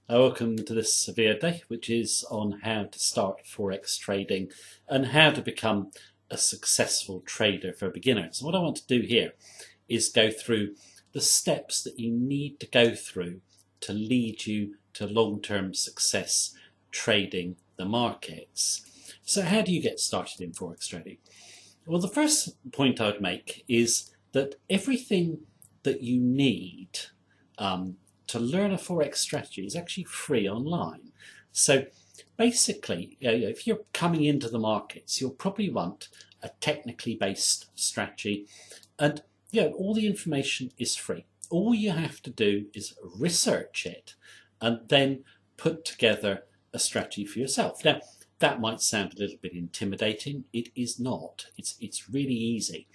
Welcome to this video day, which is on how to start Forex trading and how to become a successful trader for beginners. So what I want to do here is go through the steps that you need to go through to lead you to long-term success trading the markets. So how do you get started in Forex trading? Well, the first point I would make is that everything that you need to learn a Forex strategy is actually free online. So basically, if you're coming into the markets, you'll probably want a technically based strategy, and all the information is free. All you have to do is research it and then put together a strategy for yourself. Now, that might sound a little bit intimidating. It is not. It's really easy.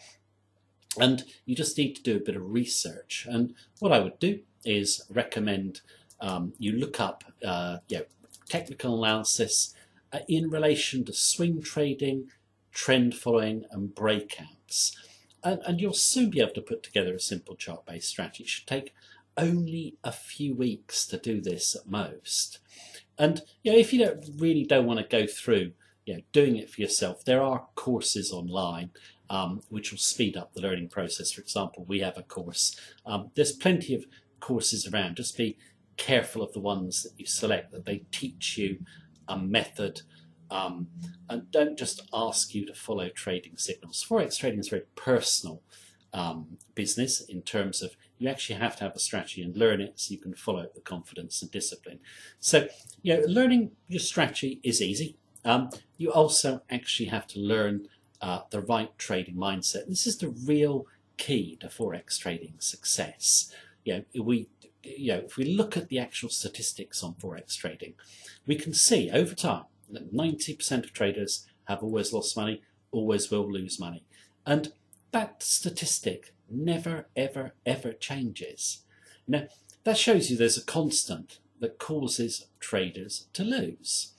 And you just need to do a bit of research. And what I would do is recommend you look up technical analysis in relation to swing trading, trend following and breakouts. And you'll soon be able to put together a simple chart-based strategy. It should take only a few weeks to do this at most. And if you don't want to go through doing it for yourself, there are courses online which will speed up the learning process. For example, we have a course. There's plenty of courses around. Just be careful of the ones that you select, that they teach you a method and don't just ask you to follow trading signals. Forex trading is a very personal business in terms of you actually have to have a strategy and learn it so you can follow it with confidence and discipline. So learning your strategy is easy. You also actually have to learn the right trading mindset. This is the real key to Forex trading success. If we look at the actual statistics on Forex trading, we can see over time that 90% of traders have always lost money, always will lose money. And that statistic never, ever, ever changes. Now, that shows you there's a constant that causes traders to lose.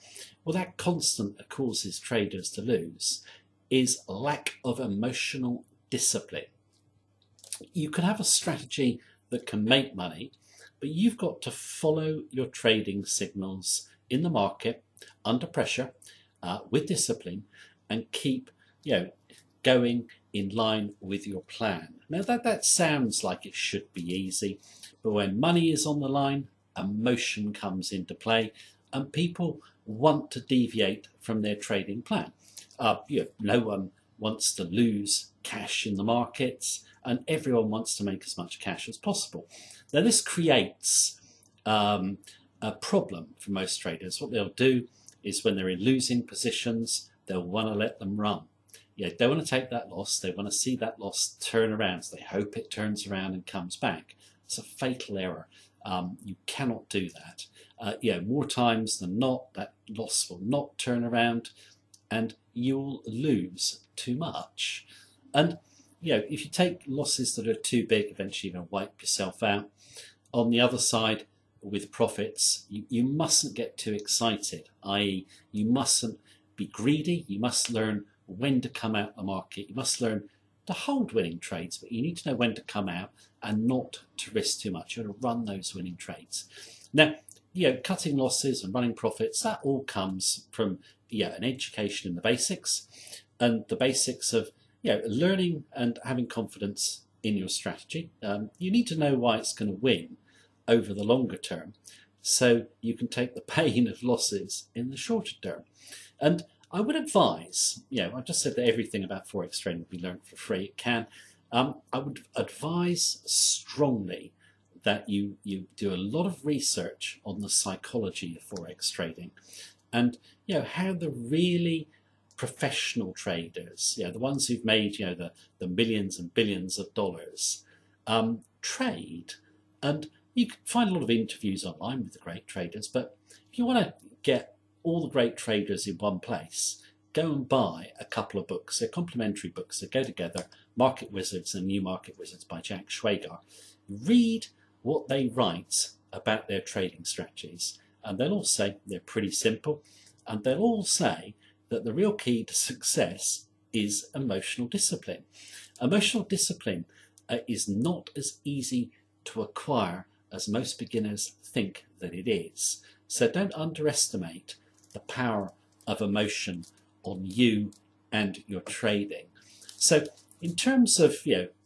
Well, that constant that causes traders to lose is lack of emotional discipline. You can have a strategy that can make money, but you've got to follow your trading signals in the market under pressure with discipline and keep going in line with your plan. Now that sounds like it should be easy, but when money is on the line, emotion comes into play and people want to deviate from their trading plan. No one wants to lose cash in the markets and everyone wants to make as much cash as possible. Now this creates a problem for most traders. What they'll do is when they're in losing positions, they'll want to let them run. They want to take that loss. They want to see that loss turn around. So they hope it turns around and comes back. It's a fatal error. You cannot do that. More times than not, that loss will not turn around and you'll lose too much. And if you take losses that are too big, eventually you're going to wipe yourself out. On the other side, with profits, you mustn't get too excited, i.e. you mustn't be greedy. You must learn when to come out the market. You must learn to hold winning trades, but you need to know when to come out and not to risk too much. You've got to run those winning trades. Now, cutting losses and running profits, that all comes from an education in the basics and the basics of learning and having confidence in your strategy. You need to know why it's going to win over the longer term so you can take the pain of losses in the shorter term. And I would advise, I've just said that everything about Forex trading can be learned for free. It can. I would advise strongly that you do a lot of research on the psychology of Forex trading and how the really professional traders, the ones who've made the millions and billions of dollars, trade. And you can find a lot of interviews online with the great traders, but if you want to get all the great traders in one place, go and buy a couple of books. They're complementary books that go together, Market Wizards and New Market Wizards by Jack Schwager. Read what they write about their trading strategies, and they'll all say they're pretty simple, and they'll all say that the real key to success is emotional discipline. Emotional discipline is not as easy to acquire as most beginners think that it is. So don't underestimate the power of emotion on you and your trading. So in terms of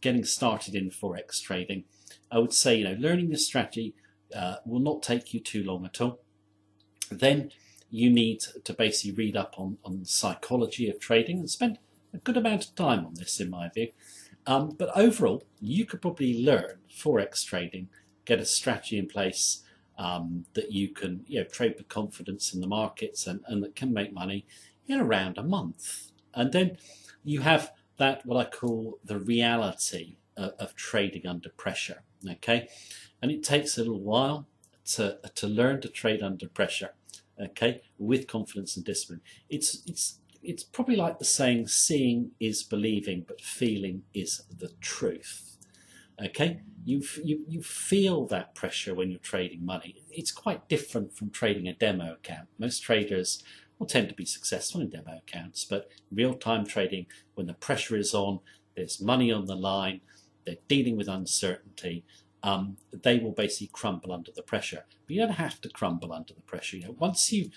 getting started in Forex trading, I would say learning the strategy will not take you too long at all. Then you need to basically read up on the psychology of trading and spend a good amount of time on this, in my view. But overall, you could probably learn Forex trading, get a strategy in place that you can trade with confidence in the markets and that can make money in around a month. And then you have that, what I call the reality of trading under pressure. Okay, and it takes a little while to learn to trade under pressure. Okay, with confidence and discipline. It's probably like the saying, seeing is believing, but feeling is the truth. Okay, you feel that pressure when you're trading money. It's quite different from trading a demo account. Most traders will tend to be successful in demo accounts, but real-time trading, when the pressure is on, there's money on the line, they're dealing with uncertainty, they will basically crumble under the pressure. But you don't have to crumble under the pressure. Once you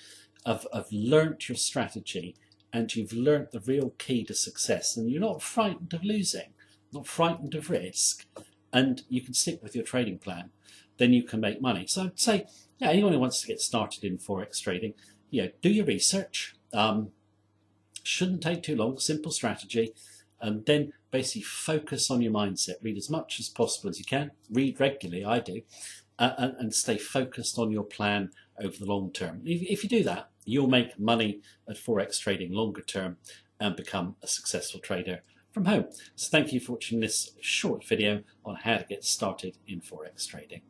have learnt your strategy and you've learnt the real key to success, and you're not frightened of losing, not frightened of risk, and you can stick with your trading plan, then you can make money. So I'd say, anyone who wants to get started in Forex trading, do your research. Shouldn't take too long, simple strategy, and then basically focus on your mindset. Read as much as possible as you can. Read regularly, I do, and stay focused on your plan over the long term. If you do that, you'll make money at Forex trading longer term and become a successful trader from home. So thank you for watching this short video on how to get started in Forex trading.